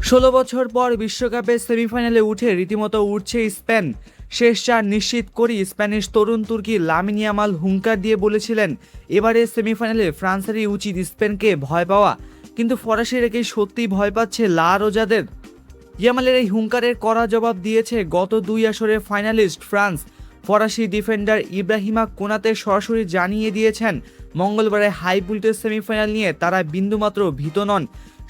16 বছর পর বিশ্বকাপের সেমিফাইনালে উঠে রীতিমতো উঠছে স্পেন। শেষ চার নিশ্চিত করি স্প্যানিশ তরুণ তুর্কি লামিন ইয়ামাল হুঙ্কার দিয়ে বলেছিলেন, এবারে সেমিফাইনালে ফ্রান্সেরই উচিত স্পেনকে ভয় পাওয়া। কিন্তু ফরাসিরা কি সত্যিই ভয় পাচ্ছে লা রোজাদের? ইয়ামালের এই হুঙ্কারের কড়া জবাব দিয়েছে গত 2 আসরের ফাইনালিস্ট ফ্রান্স। ফরাসি ডিফেন্ডার ইব্রাহিমা কোনাতে সরাসরি জানিয়ে দিয়েছেন, মঙ্গলবারে হাই ভোল্টেজ সেমিফাইনাল নিয়ে তারা বিন্দুমাত্র ভীত নন।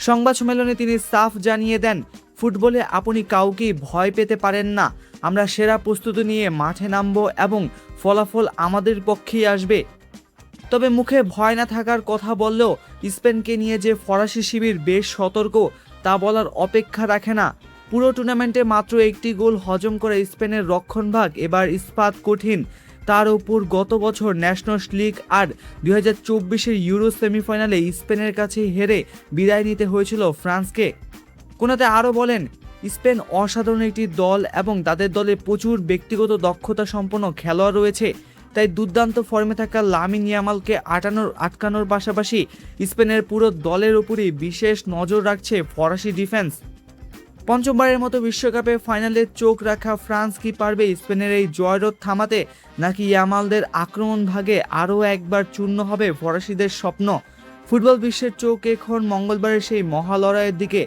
সংবাদ সম্মেলনে তিনি সাফ জানিয়ে দেন, ফুটবলে আপনি কাউকেই ভয় পেতে পারেন না। আমরা সেরা প্রস্তুতি নিয়ে মাঠে নামব এবং ফলাফল আমাদের পক্ষেই আসবে। তবে মুখে ভয় না থাকার কথা বললেও স্পেনকে নিয়ে যে ফরাসি শিবির বেশ সতর্ক তা বলার অপেক্ষা রাখে না। পুরো টুর্নামেন্টে মাত্র একটি গোল হজম করে স্পেনের রক্ষণভাগ এবার ইস্পাত কঠিন। তার উপর গত বছর ন্যাশনস লিগ আর 2024-এর ইউরো সেমিফাইনালে স্পেনের কাছে হেরে বিদায় নিতে হয়েছিল ফ্রান্সকে। কোনাতে আরও বলেন, স্পেন অসাধারণ একটি দল এবং তাদের দলে প্রচুর ব্যক্তিগত দক্ষতা সম্পন্ন খেলোয়াড় রয়েছে। তাই দুর্দান্ত ফর্মে থাকা লামিন ইয়ামালকে আটকানোর পাশাপাশি স্পেনের পুরো দলের উপরই বিশেষ নজর রাখছে ফরাসি ডিফেন্স। পঞ্চমবারের মতো বিশ্বকাপে ফাইনালে চোখ রাখা ফ্রান্স কি পারবে স্পেনের এই জয়রথ থামাতে, নাকি ইয়ামালদের আক্রমণ ভাগে আরও একবার চূর্ণ হবে ফরাসিদের স্বপ্ন? ফুটবল বিশ্বের চোখ এখন মঙ্গলবারের সেই মহালড়াইয়ের দিকে।